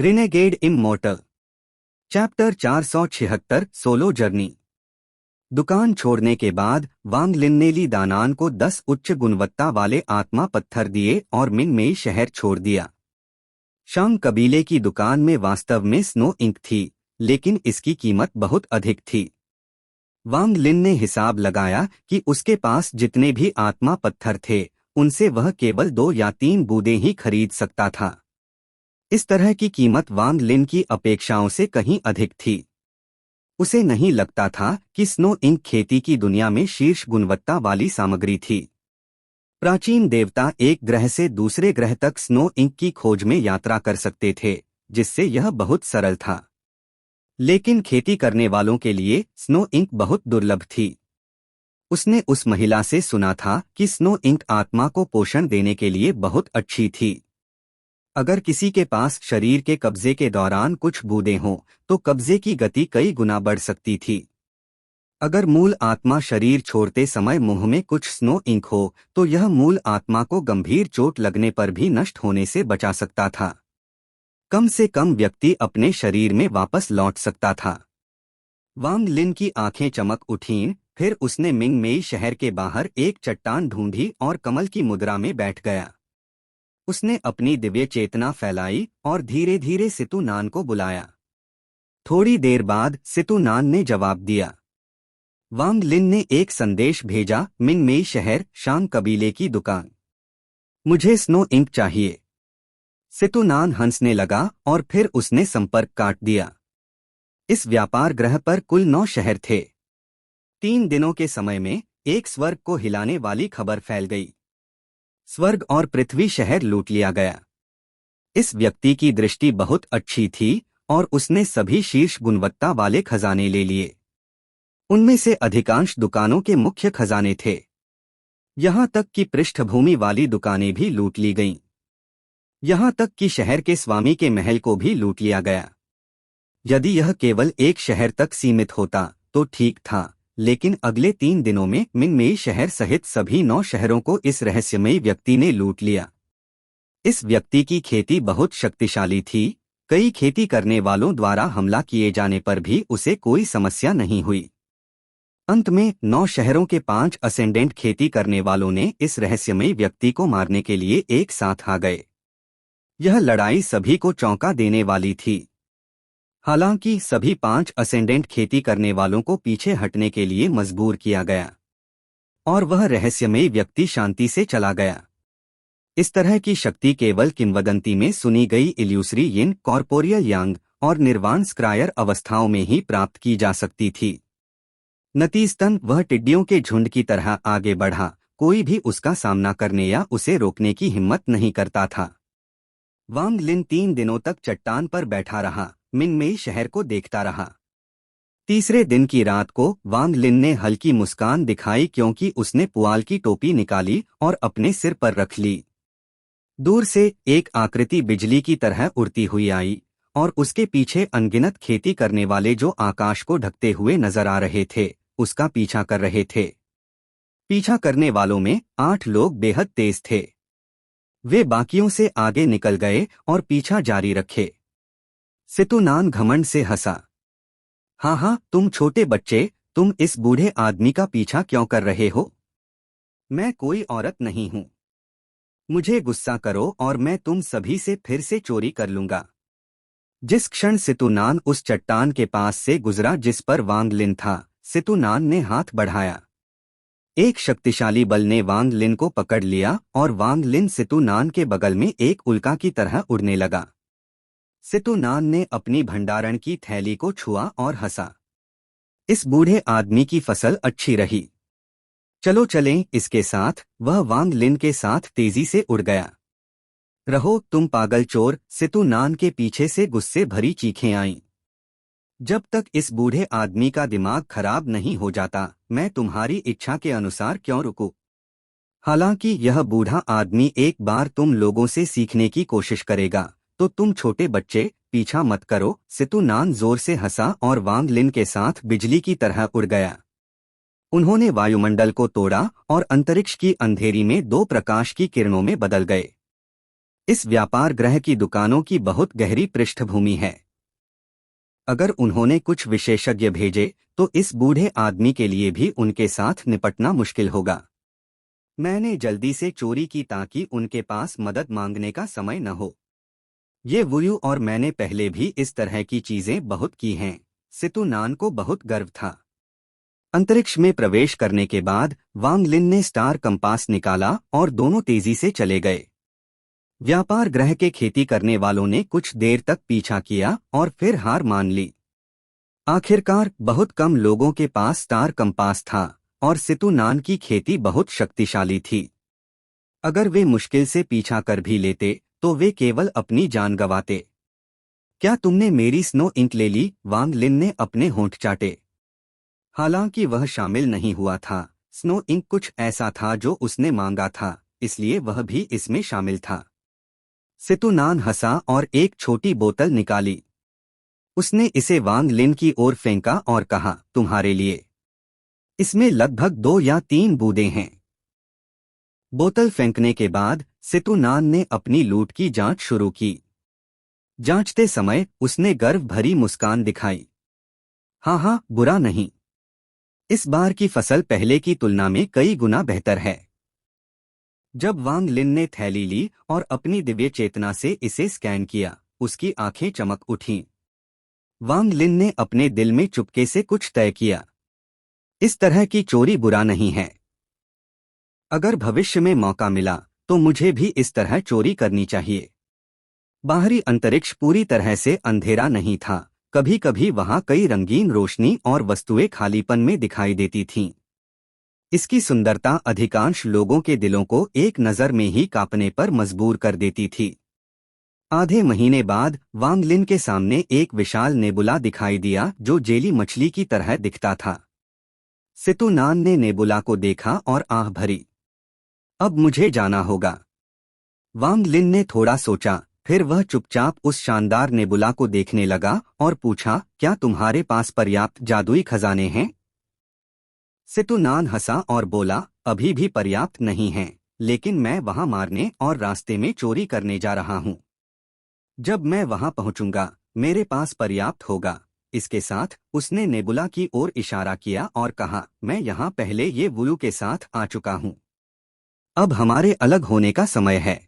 रिनेगेड immortal. Chapter 476 solo journey. दुकान छोड़ने के बाद वांग लिन ने ली दानान को 10 उच्च गुणवत्ता वाले आत्मा पत्थर दिए और मिनमेई शहर छोड़ दिया। शांग कबीले की दुकान में वास्तव में स्नो इंक थी, लेकिन इसकी कीमत बहुत अधिक थी। वांग लिन ने हिसाब लगाया कि उसके पास जितने भी आत्मा पत्थर थे, उनसे वह केवल 2 या 3 बूंदें ही खरीद सकता था। इस तरह की कीमत वांग लिन की अपेक्षाओं से कहीं अधिक थी। उसे नहीं लगता था कि स्नो इंक खेती की दुनिया में शीर्ष गुणवत्ता वाली सामग्री थी। प्राचीन देवता एक ग्रह से दूसरे ग्रह तक स्नो इंक की खोज में यात्रा कर सकते थे, जिससे यह बहुत सरल था। लेकिन खेती करने वालों के लिए स्नो इंक बहुत दुर्लभ थी। उसने उस महिला से सुना था कि स्नो इंक आत्मा को पोषण देने के लिए बहुत अच्छी थी। अगर किसी के पास शरीर के कब्जे के दौरान कुछ बूंदें हों, तो कब्जे की गति कई गुना बढ़ सकती थी। अगर मूल आत्मा शरीर छोड़ते समय मुंह में कुछ स्नो इंक हो, तो यह मूल आत्मा को गंभीर चोट लगने पर भी नष्ट होने से बचा सकता था। कम से कम व्यक्ति अपने शरीर में वापस लौट सकता था। वांग लिन की आंखें चमक उठीं, फिर उसने मिंगमेई शहर के बाहर एक चट्टान ढूंढी और कमल की मुद्रा में बैठ गया। उसने अपनी दिव्य चेतना फैलाई और धीरे धीरे सितु नान को बुलाया। थोड़ी देर बाद सितु नान ने जवाब दिया। वांग लिन ने एक संदेश भेजा, मिंगमेई शहर, शांग कबीले की दुकान। मुझे स्नो इंक चाहिए। सितु नान हंसने लगा और फिर उसने संपर्क काट दिया। इस व्यापार ग्रह पर कुल 9 शहर थे। 3 दिनों के समय में एक स्वर्ग को हिलाने वाली खबर फैल गई। स्वर्ग और पृथ्वी शहर लूट लिया गया। इस व्यक्ति की दृष्टि बहुत अच्छी थी और उसने सभी शीर्ष गुणवत्ता वाले खजाने ले लिए। उनमें से अधिकांश दुकानों के मुख्य खजाने थे। यहां तक कि पृष्ठभूमि वाली दुकानें भी लूट ली गईं। यहां तक कि शहर के स्वामी के महल को भी लूट लिया गया। यदि यह केवल एक शहर तक सीमित होता तो ठीक था, लेकिन अगले 3 दिनों में मिंगमेई शहर सहित सभी 9 शहरों को इस रहस्यमयी व्यक्ति ने लूट लिया। इस व्यक्ति की खेती बहुत शक्तिशाली थी। कई खेती करने वालों द्वारा हमला किए जाने पर भी उसे कोई समस्या नहीं हुई। अंत में 9 शहरों के 5 असेंडेंट खेती करने वालों ने इस रहस्यमयी व्यक्ति को मारने के लिए एक साथ आ गए। यह लड़ाई सभी को चौंका देने वाली थी। हालांकि सभी 5 असेंडेंट खेती करने वालों को पीछे हटने के लिए मजबूर किया गया और वह रहस्यमयी व्यक्ति शांति से चला गया। इस तरह की शक्ति केवल किंवदंती में सुनी गई इल्यूसरी यिन, कॉर्पोरियल यांग और निर्वाण स्क्रायर अवस्थाओं में ही प्राप्त की जा सकती थी। नतीजतन वह टिड्डियों के झुंड की तरह आगे बढ़ा। कोई भी उसका सामना करने या उसे रोकने की हिम्मत नहीं करता था। वांग लिन 3 दिनों तक चट्टान पर बैठा रहा, मिंगमेई शहर को देखता रहा। तीसरे दिन की रात को वांग लिन ने हल्की मुस्कान दिखाई क्योंकि उसने पुआल की टोपी निकाली और अपने सिर पर रख ली। दूर से एक आकृति बिजली की तरह उड़ती हुई आई और उसके पीछे अनगिनत खेती करने वाले जो आकाश को ढकते हुए नजर आ रहे थे, उसका पीछा कर रहे थे। पीछा करने वालों में 8 लोग बेहद तेज थे। वे बाकियों से आगे निकल गए और पीछा जारी रखे। सितु नान घमंड से हंसा। हाँ, तुम छोटे बच्चे, तुम इस बूढ़े आदमी का पीछा क्यों कर रहे हो? मैं कोई औरत नहीं हूं। मुझे गुस्सा करो और मैं तुम सभी से फिर से चोरी कर लूंगा। जिस क्षण सितु नान उस चट्टान के पास से गुजरा जिस पर वांग लिन था, सितु नान ने हाथ बढ़ाया। एक शक्तिशाली बल ने वांग लिन को पकड़ लिया और वांग लिन सितु नान के बगल में एक उल्का की तरह उड़ने लगा। सितु नान ने अपनी भंडारण की थैली को छुआ और हंसा। इस बूढ़े आदमी की फसल अच्छी रही। चलो चलें इसके साथ। वह वांग लिन के साथ तेजी से उड़ गया। रहो तुम पागल चोर, सितु नान के पीछे से गुस्से भरी चीखें आईं। जब तक इस बूढ़े आदमी का दिमाग खराब नहीं हो जाता, मैं तुम्हारी इच्छा के अनुसार क्यों रुकूं? हालांकि यह बूढ़ा आदमी एक बार तुम लोगों से सीखने की कोशिश करेगा, तो तुम छोटे बच्चे पीछा मत करो। सितु नान जोर से हंसा और वांग लिन के साथ बिजली की तरह उड़ गया। उन्होंने वायुमंडल को तोड़ा और अंतरिक्ष की अंधेरी में 2 प्रकाश की किरणों में बदल गए। इस व्यापार गृह की दुकानों की बहुत गहरी पृष्ठभूमि है। अगर उन्होंने कुछ विशेषज्ञ भेजे तो इस बूढ़े आदमी के लिए भी उनके साथ निपटना मुश्किल होगा। मैंने जल्दी से चोरी की ताकि उनके पास मदद मांगने का समय न हो। ये वुयू और मैंने पहले भी इस तरह की चीजें बहुत की हैं। सितु नान को बहुत गर्व था। अंतरिक्ष में प्रवेश करने के बाद वांग लिन ने स्टार कंपास निकाला और दोनों तेजी से चले गए। व्यापार गृह के खेती करने वालों ने कुछ देर तक पीछा किया और फिर हार मान ली। आखिरकार बहुत कम लोगों के पास स्टार कंपास था और सितु नान की खेती बहुत शक्तिशाली थी। अगर वे मुश्किल से पीछा कर भी लेते तो वे केवल अपनी जान गंवाते। क्या तुमने मेरी स्नो इंक ले ली? वांग लिन ने अपने होंठ चाटे। हालांकि वह शामिल नहीं हुआ था, स्नो इंक कुछ ऐसा था जो उसने मांगा था, इसलिए वह भी इसमें शामिल था। सितु नान हंसा और एक छोटी बोतल निकाली। उसने इसे वांग लिन की ओर फेंका और कहा, तुम्हारे लिए। इसमें लगभग 2 या 3 बूंदें हैं। बोतल फेंकने के बाद सितु नान ने अपनी लूट की जांच शुरू की। जांचते समय उसने गर्व भरी मुस्कान दिखाई। हाँ, बुरा नहीं। इस बार की फसल पहले की तुलना में कई गुना बेहतर है। जब वांग लिन ने थैली ली और अपनी दिव्य चेतना से इसे स्कैन किया, उसकी आंखें चमक उठीं। वांग लिन ने अपने दिल में चुपके से कुछ तय किया। इस तरह की चोरी बुरा नहीं है। अगर भविष्य में मौका मिला तो मुझे भी इस तरह चोरी करनी चाहिए। बाहरी अंतरिक्ष पूरी तरह से अंधेरा नहीं था, कभी कभी वहां कई रंगीन रोशनी और वस्तुएं खालीपन में दिखाई देती थीं। इसकी सुंदरता अधिकांश लोगों के दिलों को एक नज़र में ही कांपने पर मजबूर कर देती थी। आधे महीने बाद वांग लिन के सामने एक विशाल नेबुला दिखाई दिया जो जेली मछली की तरह दिखता था। सितु नान ने नेबुला को देखा और आह भरी। अब मुझे जाना होगा। वांग लिन ने थोड़ा सोचा, फिर वह चुपचाप उस शानदार नेबुला को देखने लगा और पूछा, क्या तुम्हारे पास पर्याप्त जादुई खजाने हैं? सितु नान हंसा और बोला, अभी भी पर्याप्त नहीं हैं, लेकिन मैं वहां मारने और रास्ते में चोरी करने जा रहा हूं। जब मैं वहां पहुंचूंगा मेरे पास पर्याप्त होगा। इसके साथ उसने नेबुला की ओर इशारा किया और कहा, मैं यहां पहले ये वुलू के साथ आ चुका हूं। अब हमारे अलग होने का समय है।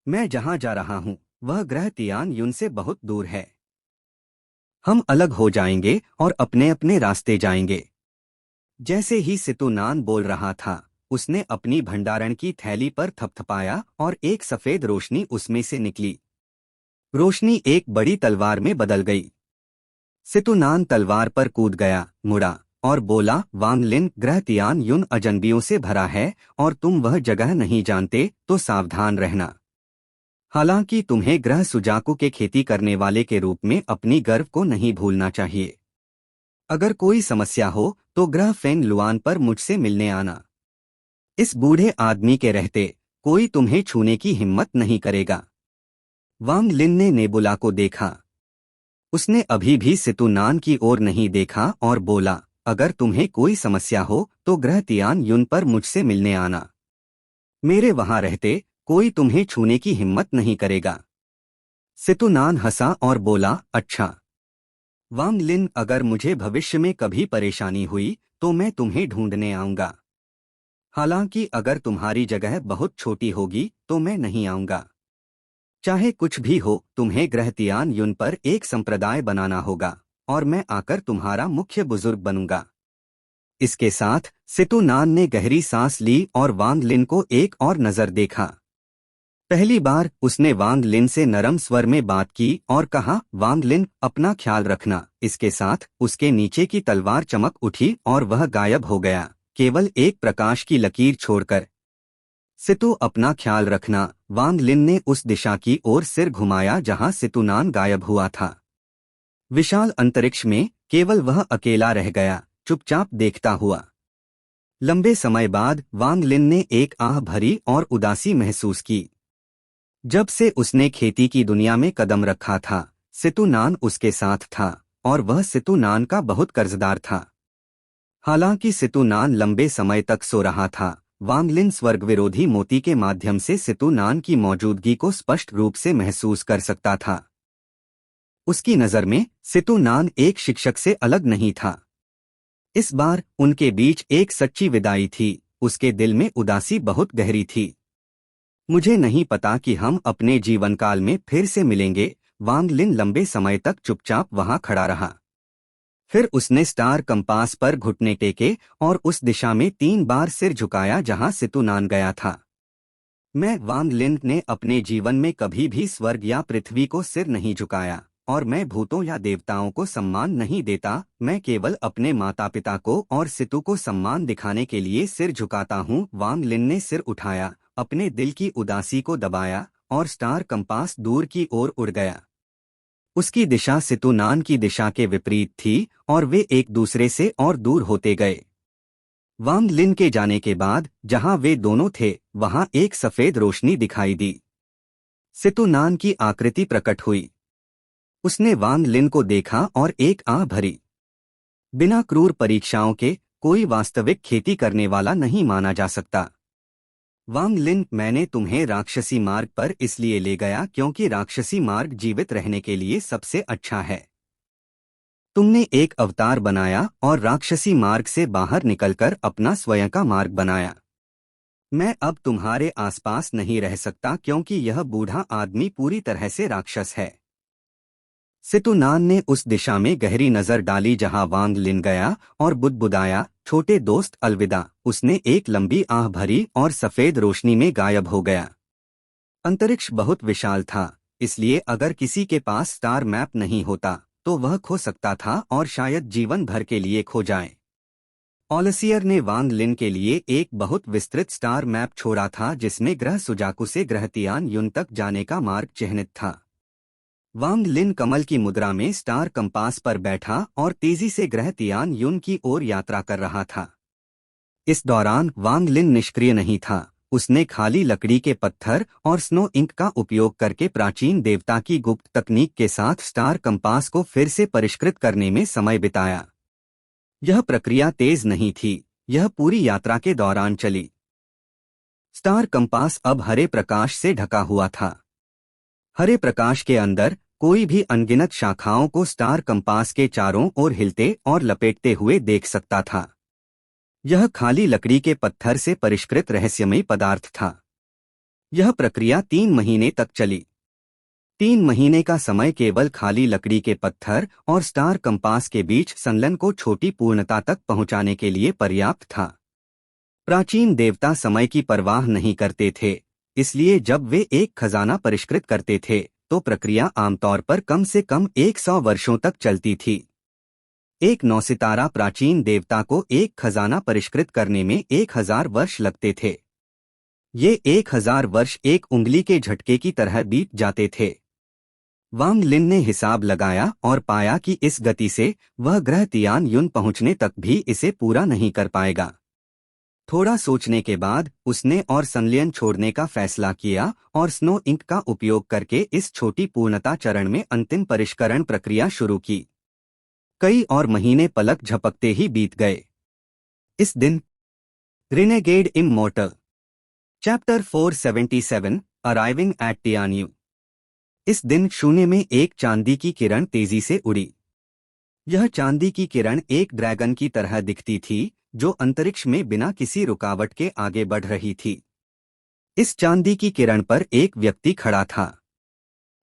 मैं जहां जा रहा हूं वह ग्रह तियान युन से बहुत दूर है। हम अलग हो जाएंगे और अपने अपने रास्ते जाएंगे। जैसे ही सितु नान बोल रहा था, उसने अपनी भंडारण की थैली पर थपथपाया और एक सफेद रोशनी उसमें से निकली। रोशनी एक बड़ी तलवार में बदल गई। सितु नान तलवार पर कूद गया, मुड़ा और बोला, वांग लिन, ग्रह तियान युन अजनबियों से भरा है और तुम वह जगह नहीं जानते तो सावधान रहना। हालांकि तुम्हें ग्रह सुजाकू के खेती करने वाले के रूप में अपनी गर्व को नहीं भूलना चाहिए। अगर कोई समस्या हो तो ग्रह फेंग लुआन पर मुझसे मिलने आना। इस बूढ़े आदमी के रहते कोई तुम्हें छूने की हिम्मत नहीं करेगा। वांग लिन ने नेबुला को देखा। उसने अभी भी सितु नान की ओर नहीं देखा और बोला, अगर तुम्हें कोई समस्या हो तो ग्रह तियान युन पर मुझसे मिलने आना। मेरे वहां रहते कोई तुम्हें छूने की हिम्मत नहीं करेगा। सितु नान हंसा और बोला, अच्छा। वांग लिन, अगर मुझे भविष्य में कभी परेशानी हुई तो मैं तुम्हें ढूंढने आऊंगा। हालांकि अगर तुम्हारी जगह बहुत छोटी होगी तो मैं नहीं आऊंगा। चाहे कुछ भी हो, तुम्हें ग्रह तियान युन पर एक संप्रदाय बनाना होगा और मैं आकर तुम्हारा मुख्य बुजुर्ग बनूंगा। इसके साथ सितु नान ने गहरी सांस ली और वांग लिन को एक और नजर देखा। पहली बार उसने वांग लिन से नरम स्वर में बात की और कहा, वांग लिन, अपना ख्याल रखना। इसके साथ उसके नीचे की तलवार चमक उठी और वह गायब हो गया, केवल एक प्रकाश की लकीर छोड़कर। सितु, अपना ख्याल रखना। वांग लिन ने उस दिशा की ओर सिर घुमाया जहां सितु नान गायब हुआ था। विशाल अंतरिक्ष में केवल वह अकेला रह गया, चुपचाप देखता हुआ। लंबे समय बाद वांग लिन ने एक आह भरी और उदासी महसूस की। जब से उसने खेती की दुनिया में कदम रखा था, सितु नान उसके साथ था और वह सितु नान का बहुत कर्जदार था। हालांकि सितु नान लंबे समय तक सो रहा था, वांगलिन स्वर्ग विरोधी मोती के माध्यम से सितुनान की मौजूदगी को स्पष्ट रूप से महसूस कर सकता था। उसकी नज़र में सितुनान एक शिक्षक से अलग नहीं था। इस बार उनके बीच एक सच्ची विदाई थी। उसके दिल में उदासी बहुत गहरी थी। मुझे नहीं पता कि हम अपने जीवनकाल में फिर से मिलेंगे। वांगलिन लंबे समय तक चुपचाप वहां खड़ा रहा। फिर उसने स्टार कंपास पर घुटने टेके और उस दिशा में 3 बार सिर झुकाया जहां सितुनान गया था। मैं वांगलिन ने अपने जीवन में कभी भी स्वर्ग या पृथ्वी को सिर नहीं झुकाया और मैं भूतों या देवताओं को सम्मान नहीं देता। मैं केवल अपने माता पिता को और सितु को सम्मान दिखाने के लिए सिर झुकाता हूँ। वांगलिन ने सिर उठाया, अपने दिल की उदासी को दबाया और स्टार कंपास दूर की ओर उड़ गया। उसकी दिशा सितुनान की दिशा के विपरीत थी और वे एक दूसरे से और दूर होते गए। वांगलिन के जाने के बाद जहां वे दोनों थे वहां एक सफेद रोशनी दिखाई दी। सितुनान की आकृति प्रकट हुई। उसने वांगलिन को देखा और एक आह भरी। बिना क्रूर परीक्षाओं के कोई वास्तविक खेती करने वाला नहीं माना जा सकता। वांगलिन, मैंने तुम्हें राक्षसी मार्ग पर इसलिए ले गया क्योंकि राक्षसी मार्ग जीवित रहने के लिए सबसे अच्छा है। तुमने एक अवतार बनाया और राक्षसी मार्ग से बाहर निकलकर अपना स्वयं का मार्ग बनाया। मैं अब तुम्हारे आसपास नहीं रह सकता क्योंकि यह बूढ़ा आदमी पूरी तरह से राक्षस है। सितुनान ने उस दिशा में गहरी नजर डाली जहां वांगलिन गया और बुदबुदाया, छोटे दोस्त अलविदा। उसने एक लंबी आह भरी और सफेद रोशनी में गायब हो गया। अंतरिक्ष बहुत विशाल था, इसलिए अगर किसी के पास स्टार मैप नहीं होता तो वह खो सकता था और शायद जीवन भर के लिए खो जाए। ओलिसियर ने वांगलिन के लिए एक बहुत विस्तृत स्टार मैप छोड़ा था जिसमें ग्रह सुजाकु से ग्रह तियान-युन तक जाने का मार्ग चिह्नित था। वांगलिन कमल की मुद्रा में स्टार कंपास पर बैठा और तेजी से ग्रह तियान-युन की ओर यात्रा कर रहा था। इस दौरान वांगलिन निष्क्रिय नहीं था। उसने खाली लकड़ी के पत्थर और स्नो इंक का उपयोग करके प्राचीन देवता की गुप्त तकनीक के साथ स्टार कंपास को फिर से परिष्कृत करने में समय बिताया। यह प्रक्रिया तेज नहीं थी, यह पूरी यात्रा के दौरान चली। स्टार कंपास अब हरे प्रकाश से ढका हुआ था। हरे प्रकाश के अंदर कोई भी अनगिनत शाखाओं को स्टार कंपास के चारों ओर हिलते और लपेटते हुए देख सकता था। यह खाली लकड़ी के पत्थर से परिष्कृत रहस्यमय पदार्थ था। यह प्रक्रिया 3 महीने तक चली। 3 महीने का समय केवल खाली लकड़ी के पत्थर और स्टार कंपास के बीच संलयन को छोटी पूर्णता तक पहुंचाने के लिए पर्याप्त था। प्राचीन देवता समय की परवाह नहीं करते थे, इसलिए जब वे एक खजाना परिष्कृत करते थे तो प्रक्रिया आमतौर पर कम से कम 100 वर्षों तक चलती थी। एक नौसितारा प्राचीन देवता को एक खजाना परिष्कृत करने में 1000 वर्ष लगते थे। ये 1000 वर्ष एक उंगली के झटके की तरह बीत जाते थे। वांगलिन ने हिसाब लगाया और पाया कि इस गति से वह ग्रह तियान-युन पहुंचने तक भी इसे पूरा नहीं कर पाएगा। थोड़ा सोचने के बाद उसने और संलयन छोड़ने का फैसला किया और स्नो इंक का उपयोग करके इस छोटी पूर्णता चरण में अंतिम परिष्करण प्रक्रिया शुरू की। कई और महीने पलक झपकते ही बीत गए। इस दिन रिनेगेड immortal chapter 477 arriving at Tian-you. इस दिन शून्य में एक चांदी की किरण तेजी से उड़ी। यह चांदी की किरण एक ड्रैगन की तरह दिखती थी जो अंतरिक्ष में बिना किसी रुकावट के आगे बढ़ रही थी। इस चांदी की किरण पर एक व्यक्ति खड़ा था।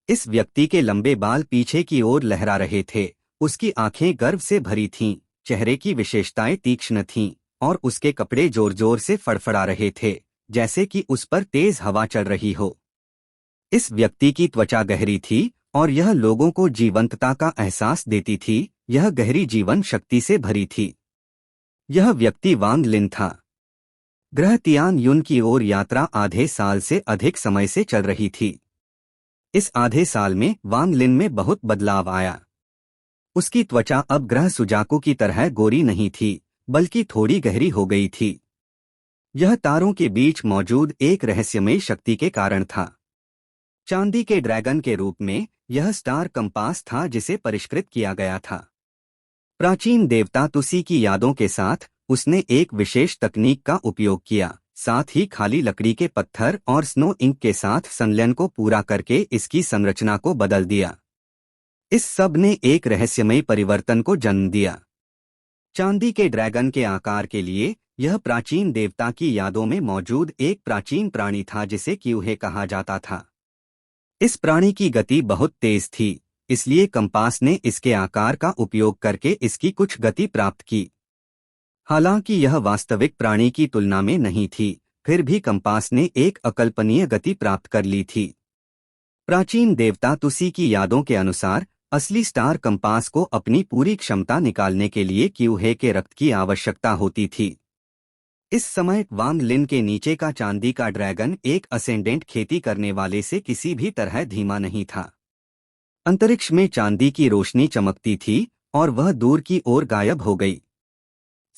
इस व्यक्ति के लंबे बाल पीछे की ओर लहरा रहे थे। उसकी आंखें गर्व से भरी थीं, चेहरे की विशेषताएं तीक्ष्ण थीं और उसके कपड़े जोर जोर से फड़फड़ा रहे थे, जैसे कि उस पर तेज हवा चल रही हो। इस व्यक्ति की त्वचा गहरी थी और यह लोगों को जीवंतता का एहसास देती थी। यह गहरी जीवन शक्ति से भरी थी। यह व्यक्ति वांगलिन था। ग्रह तियान-युन की ओर यात्रा आधे साल से अधिक समय से चल रही थी। इस आधे साल में वांगलिन में बहुत बदलाव आया। उसकी त्वचा अब ग्रह सुजाकु की तरह गोरी नहीं थी, बल्कि थोड़ी गहरी हो गई थी। यह तारों के बीच मौजूद एक रहस्यमय शक्ति के कारण था। चांदी के ड्रैगन के रूप में यह स्टार कंपास था जिसे परिष्कृत किया गया था। प्राचीन देवता तुसी की यादों के साथ उसने एक विशेष तकनीक का उपयोग किया साथ ही खाली लकड़ी के पत्थर और स्नो इंक के साथ संलयन को पूरा करके इसकी संरचना को बदल दिया। इस सब ने एक रहस्यमयी परिवर्तन को जन्म दिया। चांदी के ड्रैगन के आकार के लिए यह प्राचीन देवता की यादों में मौजूद एक प्राचीन प्राणी था जिसे क्यूहे कहा जाता था। इस प्राणी की गति बहुत तेज थी, इसलिए कंपास ने इसके आकार का उपयोग करके इसकी कुछ गति प्राप्त की। हालांकि यह वास्तविक प्राणी की तुलना में नहीं थी, फिर भी कंपास ने एक अकल्पनीय गति प्राप्त कर ली थी। प्राचीन देवता तुसी की यादों के अनुसार असली स्टार कंपास को अपनी पूरी क्षमता निकालने के लिए क्यूहे के रक्त की आवश्यकता होती थी। इस समय वांग लिन के नीचे का चांदी का ड्रैगन एक असेंडेंट खेती करने वाले से किसी भी तरह धीमा नहीं था। अंतरिक्ष में चांदी की रोशनी चमकती थी और वह दूर की ओर गायब हो गई।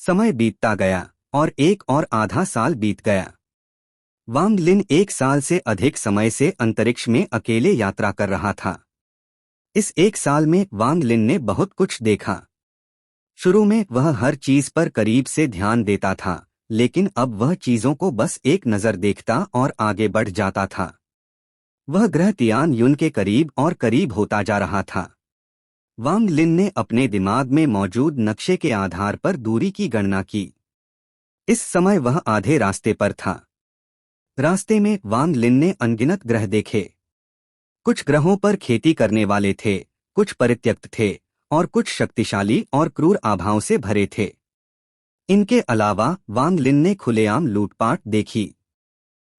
समय बीतता गया और एक और आधा साल बीत गया। वांग लिन 1 साल से अधिक समय से अंतरिक्ष में अकेले यात्रा कर रहा था। इस 1 साल में वांग लिन ने बहुत कुछ देखा। शुरू में वह हर चीज पर करीब से ध्यान देता था, लेकिन अब वह चीजों को बस एक नजर देखता और आगे बढ़ जाता था। वह ग्रह तियान युन के करीब और करीब होता जा रहा था। वांग लिन ने अपने दिमाग में मौजूद नक्शे के आधार पर दूरी की गणना की। इस समय वह आधे रास्ते पर था। रास्ते में वांग लिन ने अनगिनत ग्रह देखे। कुछ ग्रहों पर खेती करने वाले थे, कुछ परित्यक्त थे और कुछ शक्तिशाली और क्रूर आभाओं से भरे थे। इनके अलावा वांग लिन ने खुलेआम लूटपाट देखी।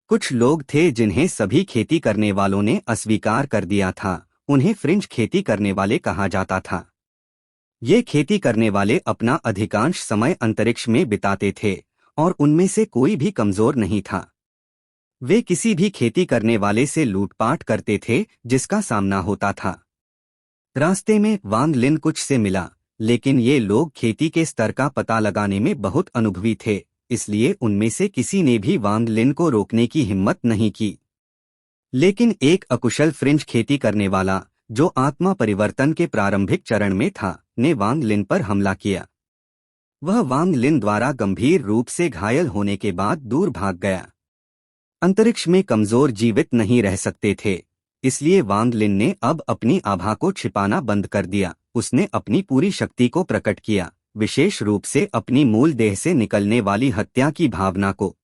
कुछ लोग थे जिन्हें सभी खेती करने वालों ने अस्वीकार कर दिया था, उन्हें फ्रिंज खेती करने वाले कहा जाता था। ये खेती करने वाले अपना अधिकांश समय अंतरिक्ष में बिताते थे और उनमें से कोई भी कमजोर नहीं था। वे किसी भी खेती करने वाले से लूटपाट करते थे जिसका सामना होता था। रास्ते में वांग लिन कुछ से मिला, लेकिन ये लोग खेती के स्तर का पता लगाने में बहुत अनुभवी थे, इसलिए उनमें से किसी ने भी वांग लिन को रोकने की हिम्मत नहीं की। लेकिन एक अकुशल फ्रिंज खेती करने वाला, जो आत्मा परिवर्तन के प्रारंभिक चरण में था, ने वांग लिन पर हमला किया। वह वांग लिन द्वारा गंभीर रूप से घायल होने के बाद दूर भाग गया। अंतरिक्ष में कमजोर जीवित नहीं रह सकते थे, इसलिए वांग लिन ने अब अपनी आभा को छिपाना बंद कर दिया। उसने अपनी पूरी शक्ति को प्रकट किया, विशेष रूप से अपनी मूल देह से निकलने वाली हत्या की भावना को।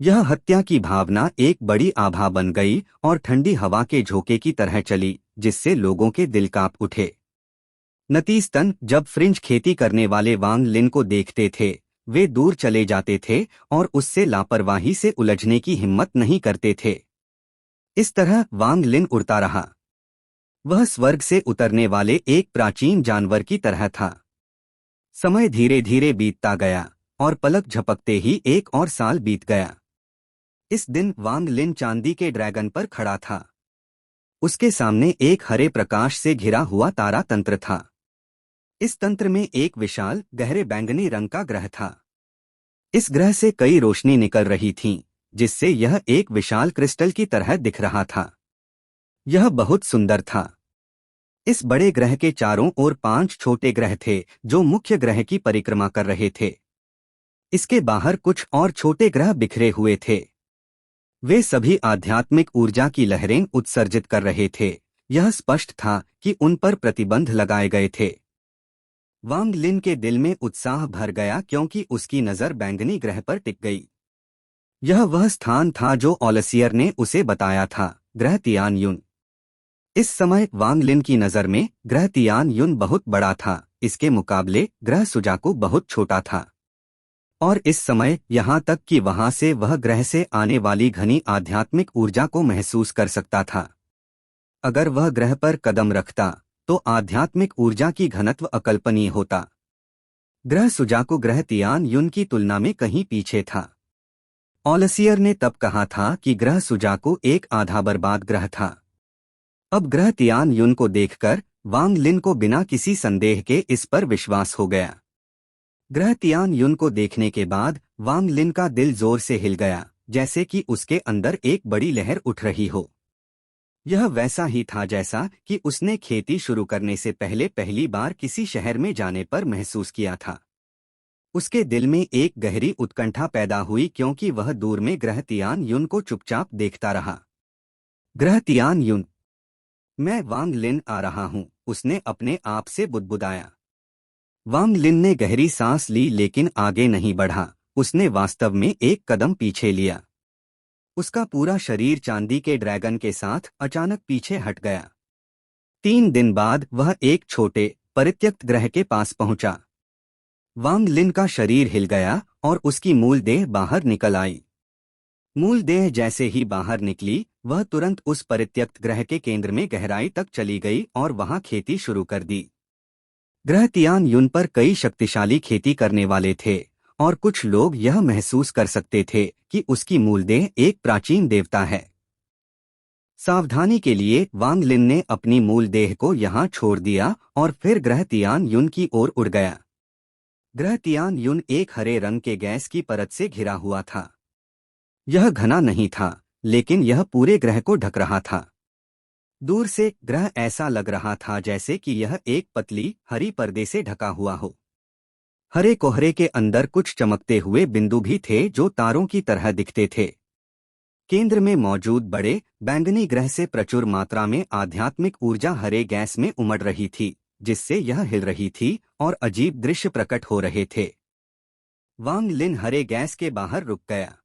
यह हत्या की भावना एक बड़ी आभा बन गई और ठंडी हवा के झोंके की तरह चली, जिससे लोगों के दिल कांप उठे। नतीजतन जब फ्रिंज खेती करने वाले वांग लिन को देखते थे, वे दूर चले जाते थे और उससे लापरवाही से उलझने की हिम्मत नहीं करते थे। इस तरह वांग लिन उड़ता रहा। वह स्वर्ग से उतरने वाले एक प्राचीन जानवर की तरह था। समय धीरे धीरे बीतता गया और पलक झपकते ही 1 और साल बीत गया। इस दिन वांग लिन चांदी के ड्रैगन पर खड़ा था। उसके सामने एक हरे प्रकाश से घिरा हुआ तारा तंत्र था। इस तंत्र में एक विशाल गहरे बैंगनी रंग का ग्रह था। इस ग्रह से कई रोशनी निकल रही थी, जिससे यह एक विशाल क्रिस्टल की तरह दिख रहा था। यह बहुत सुंदर था। इस बड़े ग्रह के चारों ओर 5 छोटे ग्रह थे जो मुख्य ग्रह की परिक्रमा कर रहे थे। इसके बाहर कुछ और छोटे ग्रह बिखरे हुए थे। वे सभी आध्यात्मिक ऊर्जा की लहरें उत्सर्जित कर रहे थे। यह स्पष्ट था कि उन पर प्रतिबंध लगाए गए थे। वांग लिन के दिल में उत्साह भर गया क्योंकि उसकी नजर बैंगनी ग्रह पर टिक गई। यह वह स्थान था जो ओलसियर ने उसे बताया था, ग्रह तियान युन। इस समय वांग लिन की नजर में ग्रह तियान युन बहुत बड़ा था, इसके मुकाबले ग्रह सुजाकू बहुत छोटा था। और इस समय यहाँ तक कि वहां से वह ग्रह से आने वाली घनी आध्यात्मिक ऊर्जा को महसूस कर सकता था। अगर वह ग्रह पर कदम रखता तो आध्यात्मिक ऊर्जा की घनत्व अकल्पनीय होता। ग्रह सुजाकू ग्रह तियान युन की तुलना में कहीं पीछे था। ओलसियर ने तब कहा था कि ग्रह सुजाकू एक आधा बर्बाद ग्रह था। अब ग्रह तियान युन को देखकर वांग लिन को बिना किसी संदेह के इस पर विश्वास हो गया। ग्रह तियान युन को देखने के बाद वांग लिन का दिल जोर से हिल गया, जैसे कि उसके अंदर एक बड़ी लहर उठ रही हो। यह वैसा ही था जैसा कि उसने खेती शुरू करने से पहले पहली बार किसी शहर में जाने पर महसूस किया था। उसके दिल में एक गहरी उत्कंठा पैदा हुई क्योंकि वह दूर में ग्रह तियान युन को चुपचाप देखता रहा। ग्रह तियान युन, मैं वांग लिन आ रहा हूँ, उसने अपने आप से बुदबुदाया। वांग लिन ने गहरी सांस ली लेकिन आगे नहीं बढ़ा। उसने वास्तव में एक कदम पीछे लिया। उसका पूरा शरीर चांदी के ड्रैगन के साथ अचानक पीछे हट गया। 3 दिन बाद वह एक छोटे परित्यक्त ग्रह के पास पहुंचा। वांग लिन का शरीर हिल गया और उसकी मूल देह बाहर निकल आई। मूल देह जैसे ही बाहर निकली, वह तुरंत उस परित्यक्त ग्रह के केंद्र में गहराई तक चली गई और वहां खेती शुरू कर दी। ग्रह तियान युन पर कई शक्तिशाली खेती करने वाले थे और कुछ लोग यह महसूस कर सकते थे कि उसकी मूल देह एक प्राचीन देवता है। सावधानी के लिए वांग लिन ने अपनी मूल देह को यहां छोड़ दिया और फिर ग्रह तियान युन की ओर उड़ गया। ग्रह तियान युन एक हरे रंग के गैस की परत से घिरा हुआ था। यह घना नहीं था, लेकिन यह पूरे ग्रह को ढक रहा था। दूर से ग्रह ऐसा लग रहा था जैसे कि यह एक पतली हरी पर्दे से ढका हुआ हो। हरे कोहरे के अंदर कुछ चमकते हुए बिंदु भी थे जो तारों की तरह दिखते थे। केंद्र में मौजूद बड़े बैंगनी ग्रह से प्रचुर मात्रा में आध्यात्मिक ऊर्जा हरे गैस में उमड़ रही थी, जिससे यह हिल रही थी और अजीब दृश्य प्रकट हो रहे थे। वांग लिन हरे गैस के बाहर रुक गया।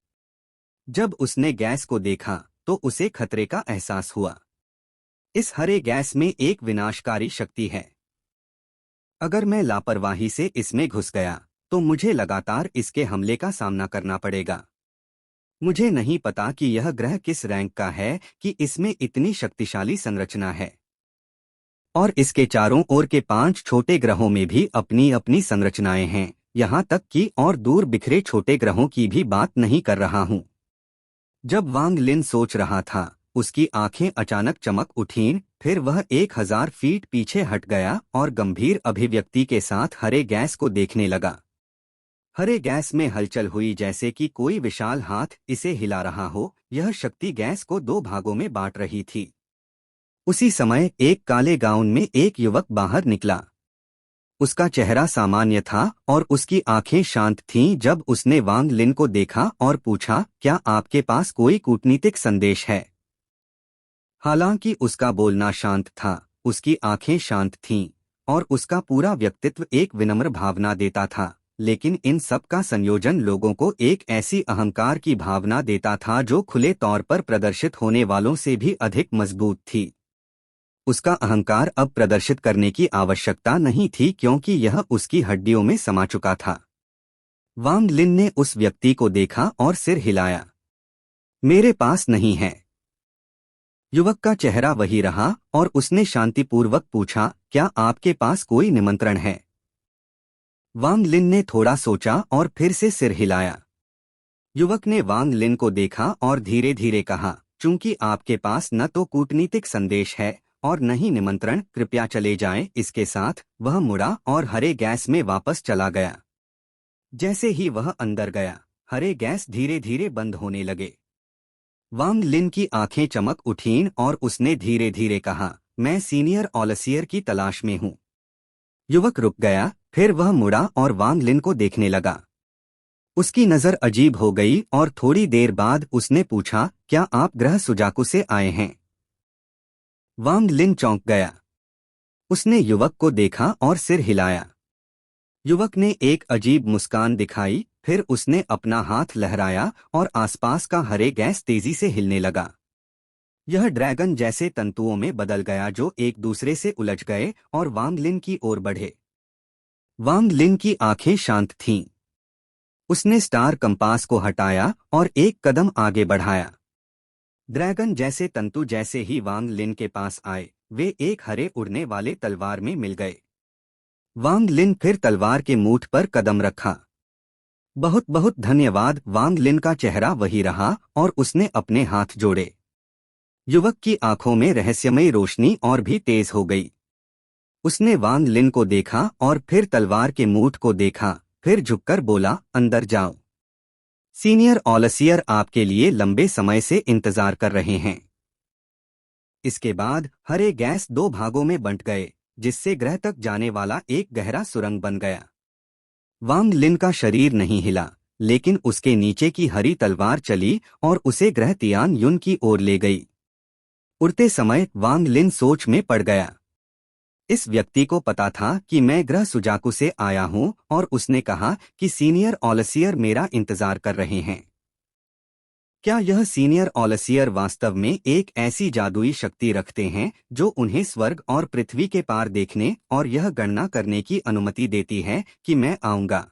जब उसने गैस को देखा तो उसे खतरे का एहसास हुआ। इस हरे गैस में एक विनाशकारी शक्ति है। अगर मैं लापरवाही से इसमें घुस गया तो मुझे लगातार इसके हमले का सामना करना पड़ेगा। मुझे नहीं पता कि यह ग्रह किस रैंक का है कि इसमें इतनी शक्तिशाली संरचना है। और इसके चारों ओर के 5 छोटे ग्रहों में भी अपनी अपनी संरचनाएं हैं, यहाँ तक कि और दूर बिखरे छोटे ग्रहों की भी बात नहीं कर रहा हूँ। जब वांग लिन सोच रहा था, उसकी आंखें अचानक चमक उठीं, फिर वह 1000 फीट पीछे हट गया और गंभीर अभिव्यक्ति के साथ हरे गैस को देखने लगा। हरे गैस में हलचल हुई जैसे कि कोई विशाल हाथ इसे हिला रहा हो। यह शक्ति गैस को 2 भागों में बांट रही थी। उसी समय एक काले गाउन में एक युवक बाहर निकला। उसका चेहरा सामान्य था और उसकी आंखें शांत थीं। जब उसने वांग लिन को देखा और पूछा, क्या आपके पास कोई कूटनीतिक संदेश है? हालांकि उसका बोलना शांत था, उसकी आंखें शांत थीं और उसका पूरा व्यक्तित्व एक विनम्र भावना देता था। लेकिन इन सब का संयोजन लोगों को एक ऐसी अहंकार की भावना देता था जो खुले तौर पर प्रदर्शित होने वालों से भी अधिक मजबूत थी। उसका अहंकार अब प्रदर्शित करने की आवश्यकता नहीं थी क्योंकि यह उसकी हड्डियों में समा चुका था। वांग लिन ने उस व्यक्ति को देखा और सिर हिलाया। मेरे पास नहीं है। युवक का चेहरा वही रहा और उसने शांतिपूर्वक पूछा, क्या आपके पास कोई निमंत्रण है? वांग लिन ने थोड़ा सोचा और फिर से सिर हिलाया। युवक ने वांग लिन को देखा और धीरे धीरे कहा, चूंकि आपके पास न तो कूटनीतिक संदेश है और न ही निमंत्रण, कृपया चले जाएं। इसके साथ वह मुड़ा और हरे गैस में वापस चला गया। जैसे ही वह अंदर गया, हरे गैस धीरे धीरे बंद होने लगे। वांग लिन की आंखें चमक उठीं और उसने धीरे धीरे कहा, मैं सीनियर ओलसियर की तलाश में हूँ। युवक रुक गया, फिर वह मुड़ा और वांग लिन को देखने लगा। उसकी नजर अजीब हो गई और थोड़ी देर बाद उसने पूछा, क्या आप ग्रह सुजाकू से आए हैं? वांग लिन चौंक गया। उसने युवक को देखा और सिर हिलाया। युवक ने एक अजीब मुस्कान दिखाई, फिर उसने अपना हाथ लहराया और आसपास का हरे गैस तेजी से हिलने लगा। यह ड्रैगन जैसे तंतुओं में बदल गया जो एक दूसरे से उलझ गए और वांग लिन की ओर बढ़े। वांग लिन की आंखें शांत थीं। उसने स्टार कंपास को हटाया और एक कदम आगे बढ़ाया। ड्रैगन जैसे तंतु जैसे ही वांग लिन के पास आए, वे एक हरे उड़ने वाले तलवार में मिल गए। वांग लिन फिर तलवार के मूठ पर कदम रखा। बहुत बहुत धन्यवाद। वांग लिन का चेहरा वही रहा और उसने अपने हाथ जोड़े। युवक की आंखों में रहस्यमयी रोशनी और भी तेज हो गई। उसने वांग लिन को देखा और फिर तलवार के मूठ को देखा, फिर झुककर बोला, अंदर जाओ। सीनियर ओलसियर आपके लिए लंबे समय से इंतजार कर रहे हैं। इसके बाद हरे गैस 2 भागों में बंट गए, जिससे ग्रह तक जाने वाला एक गहरा सुरंग बन गया। वांग लिन का शरीर नहीं हिला, लेकिन उसके नीचे की हरी तलवार चली और उसे ग्रह तियान युन की ओर ले गई। उड़ते समय वांग लिन सोच में पड़ गया। इस व्यक्ति को पता था कि मैं ग्रह सुजाकू से आया हूं और उसने कहा कि सीनियर ऑलसियर मेरा इंतजार कर रहे हैं। क्या यह सीनियर ऑलसियर वास्तव में एक ऐसी जादुई शक्ति रखते हैं जो उन्हें स्वर्ग और पृथ्वी के पार देखने और यह गणना करने की अनुमति देती है कि मैं आऊंगा?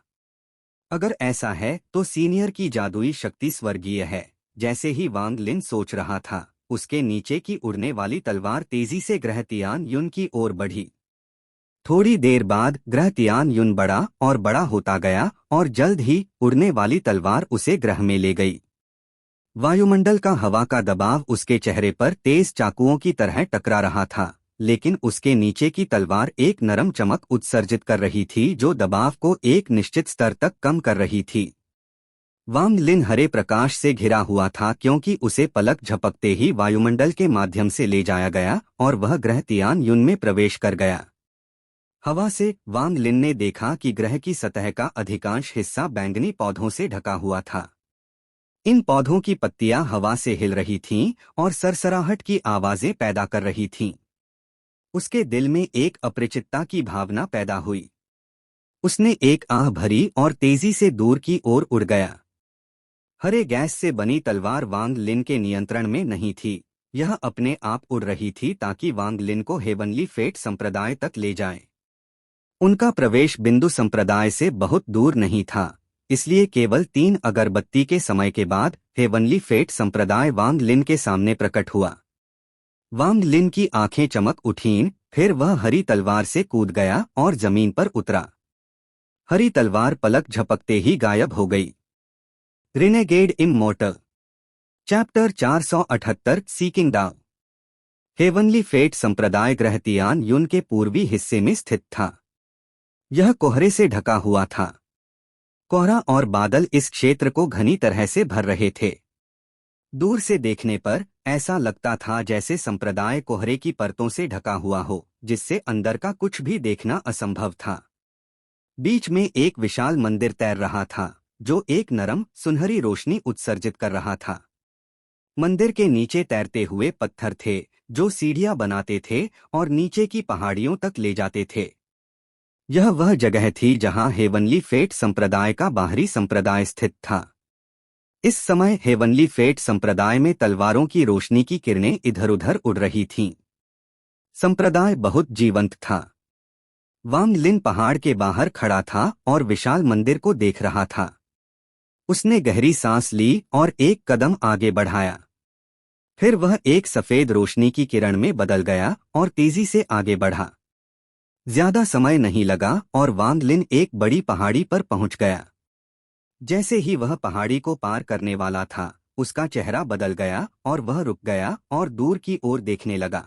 अगर ऐसा है तो सीनियर की जादुई शक्ति स्वर्गीय है। जैसे ही वांग लिन सोच रहा था, उसके नीचे की उड़ने वाली तलवार तेजी से ग्रह तियान युन की ओर बढ़ी। थोड़ी देर बाद ग्रह तियान युन बड़ा और बड़ा होता गया और जल्द ही उड़ने वाली तलवार उसे ग्रह में ले गई। वायुमंडल का हवा का दबाव उसके चेहरे पर तेज चाकुओं की तरह टकरा रहा था, लेकिन उसके नीचे की तलवार एक नरम चमक उत्सर्जित कर रही थी जो दबाव को एक निश्चित स्तर तक कम कर रही थी। वांग लिन हरे प्रकाश से घिरा हुआ था क्योंकि उसे पलक झपकते ही वायुमंडल के माध्यम से ले जाया गया और वह ग्रह तियान युन में प्रवेश कर गया। हवा से वांग लिन ने देखा कि ग्रह की सतह का अधिकांश हिस्सा बैंगनी पौधों से ढका हुआ था। इन पौधों की पत्तियां हवा से हिल रही थीं और सरसराहट की आवाजें पैदा कर रही थीं। उसके दिल में एक अपरिचितता की भावना पैदा हुई। उसने एक आह भरी और तेजी से दूर की ओर उड़ गया। हरे गैस से बनी तलवार वांग लिन के नियंत्रण में नहीं थी। यह अपने आप उड़ रही थी ताकि वांग लिन को हेवनली फेट संप्रदाय तक ले जाए। उनका प्रवेश बिंदु संप्रदाय से बहुत दूर नहीं था, इसलिए केवल 3 अगरबत्ती के समय के बाद हेवनली फेट संप्रदाय वांग लिन के सामने प्रकट हुआ। वांग लिन की आंखें चमक उठीं, फिर वह हरी तलवार से कूद गया और जमीन पर उतरा। हरी तलवार पलक झपकते ही गायब हो गई। रिनेगेड इममॉर्टल चैप्टर 478 सीकिंग दाव। हेवनली फेट संप्रदाय ग्रह तियान युन के पूर्वी हिस्से में स्थित था। यह कोहरे से ढका हुआ था। कोहरा और बादल इस क्षेत्र को घनी तरह से भर रहे थे। दूर से देखने पर ऐसा लगता था जैसे संप्रदाय कोहरे की परतों से ढका हुआ हो, जिससे अंदर का कुछ भी देखना असंभव था। बीच में एक विशाल मंदिर तैर रहा था, जो एक नरम सुनहरी रोशनी उत्सर्जित कर रहा था। मंदिर के नीचे तैरते हुए पत्थर थे, जो सीढ़ियां बनाते थे और नीचे की पहाड़ियों तक ले जाते थे। यह वह जगह थी जहां हेवनली फेट संप्रदाय का बाहरी संप्रदाय स्थित था। इस समय हेवनली फेट संप्रदाय में तलवारों की रोशनी की किरणें इधर-उधर उड़ रही थीं। संप्रदाय बहुत जीवंत था। वांग लिन पहाड़ के बाहर खड़ा था और विशाल मंदिर को देख रहा था। उसने गहरी सांस ली और एक कदम आगे बढ़ाया। फिर वह एक सफेद रोशनी की किरण में बदल गया और तेजी से आगे बढ़ा। ज्यादा समय नहीं लगा और वांग लिन एक बड़ी पहाड़ी पर पहुंच गया। जैसे ही वह पहाड़ी को पार करने वाला था, उसका चेहरा बदल गया और वह रुक गया और दूर की ओर देखने लगा।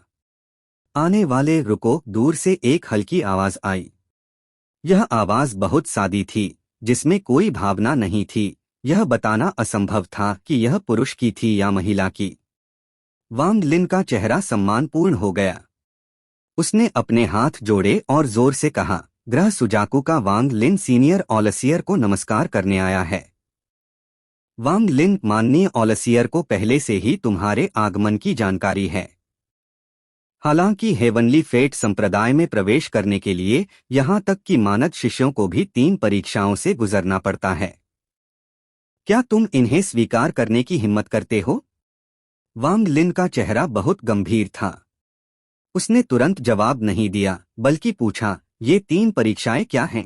आने वाले रुको, दूर से एक हल्की आवाज आई। यह आवाज बहुत सादी थी, जिसमें कोई भावना नहीं थी। यह बताना असंभव था कि यह पुरुष की थी या महिला की। वांग लिन का चेहरा सम्मानपूर्ण हो गया। उसने अपने हाथ जोड़े और जोर से कहा, ग्रह सुजाकू का वांग लिन सीनियर ऑलसियर को नमस्कार करने आया है। वांग लिन, माननीय ऑलसियर को पहले से ही तुम्हारे आगमन की जानकारी है। हालांकि हेवनली फेट संप्रदाय में प्रवेश करने के लिए यहां तक कि मानद शिष्यों को भी 3 परीक्षाओं से गुजरना पड़ता है। क्या तुम इन्हें स्वीकार करने की हिम्मत करते हो? वांग लिन का चेहरा बहुत गंभीर था। उसने तुरंत जवाब नहीं दिया, बल्कि पूछा, ये 3 परीक्षाएं क्या हैं?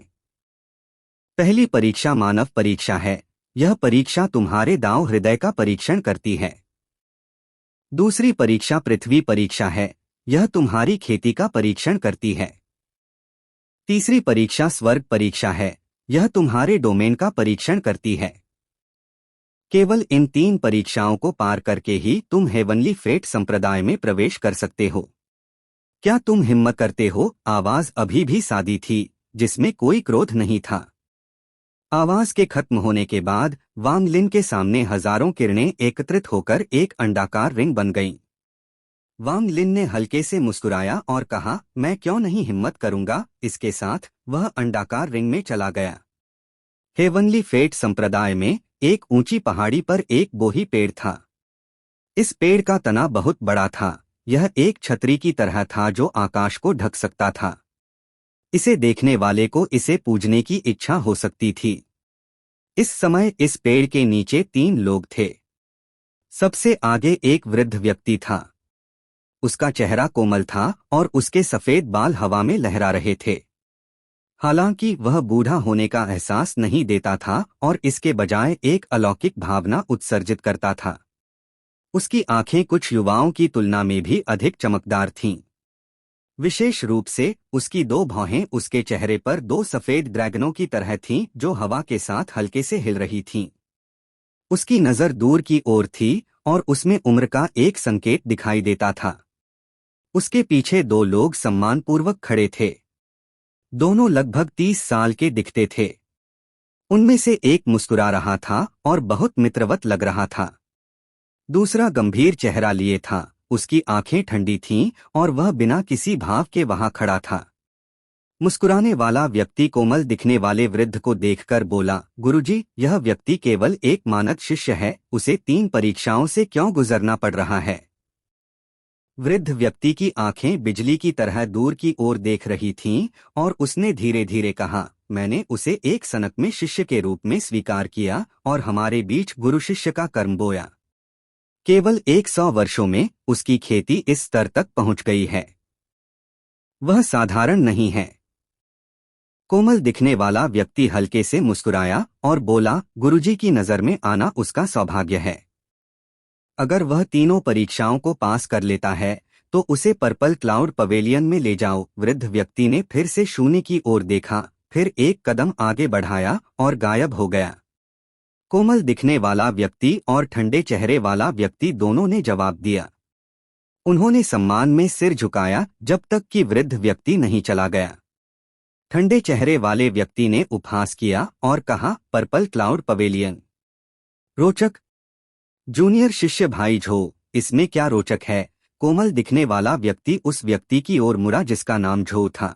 पहली परीक्षा मानव परीक्षा है। यह परीक्षा तुम्हारे दांव हृदय का परीक्षण करती है। दूसरी परीक्षा पृथ्वी परीक्षा है। यह तुम्हारी खेती का परीक्षण करती है। तीसरी परीक्षा स्वर्ग परीक्षा है। यह तुम्हारे डोमेन का परीक्षण करती है। केवल इन 3 परीक्षाओं को पार करके ही तुम हेवनली फेट संप्रदाय में प्रवेश कर सकते हो। क्या तुम हिम्मत करते हो? आवाज अभी भी सादी थी, जिसमें कोई क्रोध नहीं था। आवाज के खत्म होने के बाद वांग लिन के सामने हजारों किरणें एकत्रित होकर एक अंडाकार रिंग बन गईं। वांग लिन ने हल्के से मुस्कुराया और कहा, मैं क्यों नहीं हिम्मत करूंगा। इसके साथ वह अंडाकार रिंग में चला गया। हेवनली फेट संप्रदाय में एक ऊंची पहाड़ी पर एक बोही पेड़ था। इस पेड़ का तना बहुत बड़ा था। यह एक छतरी की तरह था जो आकाश को ढक सकता था। इसे देखने वाले को इसे पूजने की इच्छा हो सकती थी। इस समय इस पेड़ के नीचे 3 लोग थे। सबसे आगे एक वृद्ध व्यक्ति था। उसका चेहरा कोमल था और उसके सफेद बाल हवा में लहरा रहे थे। हालांकि वह बूढ़ा होने का एहसास नहीं देता था और इसके बजाय एक अलौकिक भावना उत्सर्जित करता था। उसकी आंखें कुछ युवाओं की तुलना में भी अधिक चमकदार थीं। विशेष रूप से उसकी 2 भौहें उसके चेहरे पर 2 सफेद ड्रैगनों की तरह थीं जो हवा के साथ हल्के से हिल रही थीं। उसकी नज़र दूर की ओर थी और उसमें उम्र का एक संकेत दिखाई देता था। उसके पीछे 2 लोग सम्मानपूर्वक खड़े थे। दोनों लगभग 30 साल के दिखते थे। उनमें से एक मुस्कुरा रहा था और बहुत मित्रवत लग रहा था। दूसरा गंभीर चेहरा लिए था। उसकी आंखें ठंडी थीं और वह बिना किसी भाव के वहां खड़ा था। मुस्कुराने वाला व्यक्ति कोमल दिखने वाले वृद्ध को देखकर बोला, गुरुजी, यह व्यक्ति केवल एक मानद शिष्य है, उसे 3 परीक्षाओं से क्यों गुजरना पड़ रहा है? वृद्ध व्यक्ति की आंखें बिजली की तरह दूर की ओर देख रही थीं और उसने धीरे धीरे कहा, मैंने उसे एक सनक में शिष्य के रूप में स्वीकार किया और हमारे बीच गुरु शिष्य का कर्म बोया। केवल 100 वर्षों में उसकी खेती इस स्तर तक पहुंच गई है। वह साधारण नहीं है। कोमल दिखने वाला व्यक्ति हल्के से मुस्कुराया और बोला, गुरुजी की नजर में आना उसका सौभाग्य है। अगर वह तीनों परीक्षाओं को पास कर लेता है तो उसे पर्पल क्लाउड पवेलियन में ले जाओ। वृद्ध व्यक्ति ने फिर से शून्य की ओर देखा, फिर एक कदम आगे बढ़ाया और गायब हो गया। कोमल दिखने वाला व्यक्ति और ठंडे चेहरे वाला व्यक्ति दोनों ने जवाब दिया। उन्होंने सम्मान में सिर झुकाया जब तक कि वृद्ध व्यक्ति नहीं चला गया। ठंडे चेहरे वाले व्यक्ति ने उपहास किया और कहा, पर्पल क्लाउड पवेलियन? रोचक। जूनियर शिष्य भाई झो, इसमें क्या रोचक है? कोमल दिखने वाला व्यक्ति उस व्यक्ति की ओर मुड़ा जिसका नाम झो था।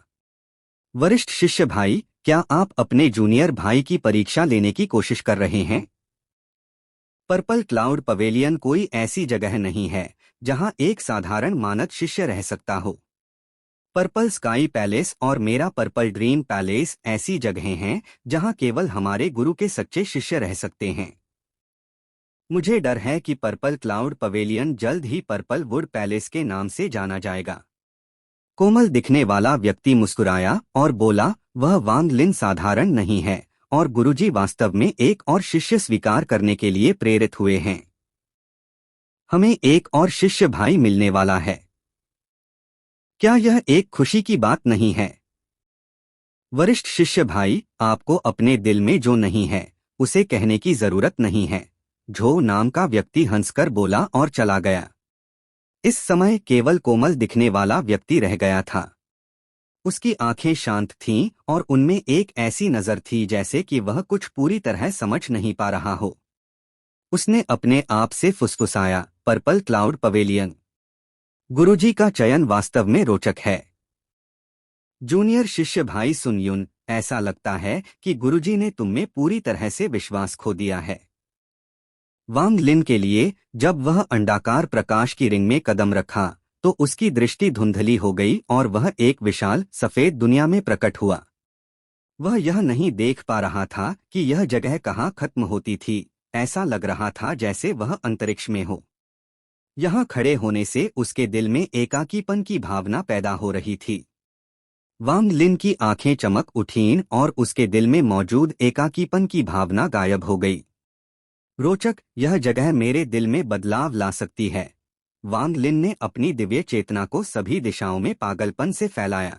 वरिष्ठ शिष्य भाई, क्या आप अपने जूनियर भाई की परीक्षा लेने की कोशिश कर रहे हैं? पर्पल क्लाउड पवेलियन कोई ऐसी जगह नहीं है जहां एक साधारण मानद शिष्य रह सकता हो। पर्पल स्काई पैलेस और मेरा पर्पल ड्रीम पैलेस ऐसी जगहें हैं जहां केवल हमारे गुरु के सच्चे शिष्य रह सकते हैं। मुझे डर है कि पर्पल क्लाउड पवेलियन जल्द ही पर्पल वुड पैलेस के नाम से जाना जाएगा। कोमल दिखने वाला व्यक्ति मुस्कुराया और बोला, वह वांग लिन साधारण नहीं है और गुरुजी वास्तव में एक और शिष्य स्वीकार करने के लिए प्रेरित हुए हैं। हमें एक और शिष्य भाई मिलने वाला है। क्या यह एक खुशी की बात नहीं है? वरिष्ठ शिष्य भाई, आपको अपने दिल में जो नहीं है उसे कहने की जरूरत नहीं है, झो नाम का व्यक्ति हंसकर बोला और चला गया। इस समय केवल कोमल दिखने वाला व्यक्ति रह गया था। उसकी आंखें शांत थीं और उनमें एक ऐसी नजर थी जैसे कि वह कुछ पूरी तरह समझ नहीं पा रहा हो। उसने अपने आप से फुसफुसाया, पर्पल क्लाउड पवेलियन? गुरुजी का चयन वास्तव में रोचक है। जूनियर शिष्य भाई सुनयुन, ऐसा लगता है कि गुरुजी ने तुम में पूरी तरह से विश्वास खो दिया है। वांग लिन के लिए जब वह अंडाकार प्रकाश की रिंग में कदम रखा तो उसकी दृष्टि धुंधली हो गई और वह एक विशाल सफेद दुनिया में प्रकट हुआ। वह यह नहीं देख पा रहा था कि यह जगह कहाँ खत्म होती थी। ऐसा लग रहा था जैसे वह अंतरिक्ष में हो। यहाँ खड़े होने से उसके दिल में एकाकीपन की भावना पैदा हो रही थी। वांग लिन की आंखें चमक उठीं और उसके दिल में मौजूद एकाकीपन की भावना गायब हो गई। रोचक, यह जगह मेरे दिल में बदलाव ला सकती है। वांग लिन ने अपनी दिव्य चेतना को सभी दिशाओं में पागलपन से फैलाया।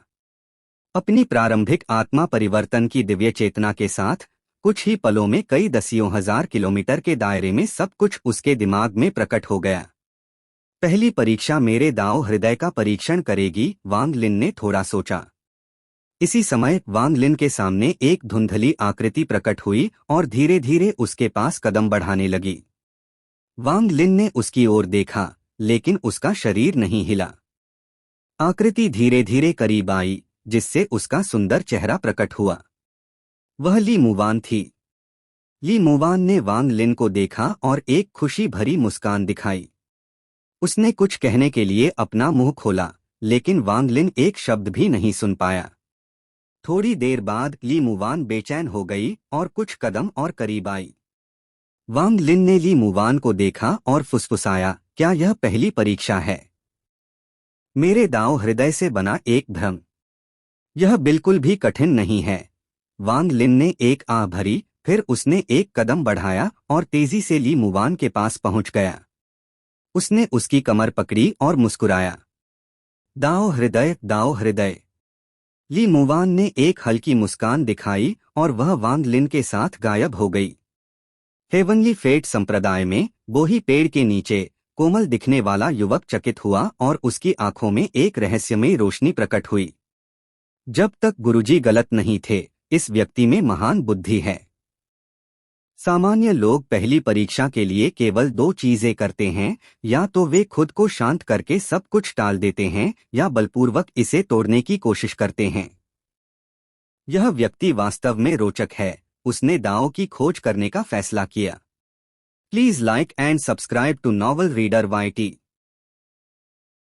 अपनी प्रारंभिक आत्मा परिवर्तन की दिव्य चेतना के साथ कुछ ही पलों में कई दसियों हजार किलोमीटर के दायरे में सब कुछ उसके दिमाग में प्रकट हो गया। पहली परीक्षा मेरे दाओ हृदय का परीक्षण करेगी, वांग लिन ने थोड़ा सोचा। इसी समय वांग लिन के सामने एक धुंधली आकृति प्रकट हुई और धीरे धीरे उसके पास कदम बढ़ाने लगी। वांग लिन ने उसकी ओर देखा, लेकिन उसका शरीर नहीं हिला। आकृति धीरे धीरे करीब आई, जिससे उसका सुंदर चेहरा प्रकट हुआ। वह ली मुवान थी। ली मुवान ने वांग लिन को देखा और एक खुशी भरी मुस्कान दिखाई। उसने कुछ कहने के लिए अपना मुंह खोला, लेकिन वांग लिन एक शब्द भी नहीं सुन पाया। थोड़ी देर बाद ली मुवान बेचैन हो गई और कुछ कदम और करीब आई। वांग लिन ने ली मुवान को देखा और फुसफुसाया, क्या यह पहली परीक्षा है? मेरे दांव हृदय से बना एक भ्रम। यह बिल्कुल भी कठिन नहीं है। वांग लिन ने एक आह भरी, फिर उसने एक कदम बढ़ाया और तेजी से ली मुवान के पास पहुंच गया। उसने उसकी कमर पकड़ी और मुस्कुराया। दाओ हृदय, दाओ हृदय। ली मुवान ने एक हल्की मुस्कान दिखाई और वह वांग लिन के साथ गायब हो गई। हेवनली फेट संप्रदाय में बोही पेड़ के नीचे कोमल दिखने वाला युवक चकित हुआ और उसकी आंखों में एक रहस्यमयी रोशनी प्रकट हुई। जब तक गुरुजी गलत नहीं थे, इस व्यक्ति में महान बुद्धि है। सामान्य लोग पहली परीक्षा के लिए केवल दो चीजें करते हैं, या तो वे खुद को शांत करके सब कुछ टाल देते हैं या बलपूर्वक इसे तोड़ने की कोशिश करते हैं। यह व्यक्ति वास्तव में रोचक है। उसने दांव की खोज करने का फैसला किया। Please like and subscribe to novel reader YT।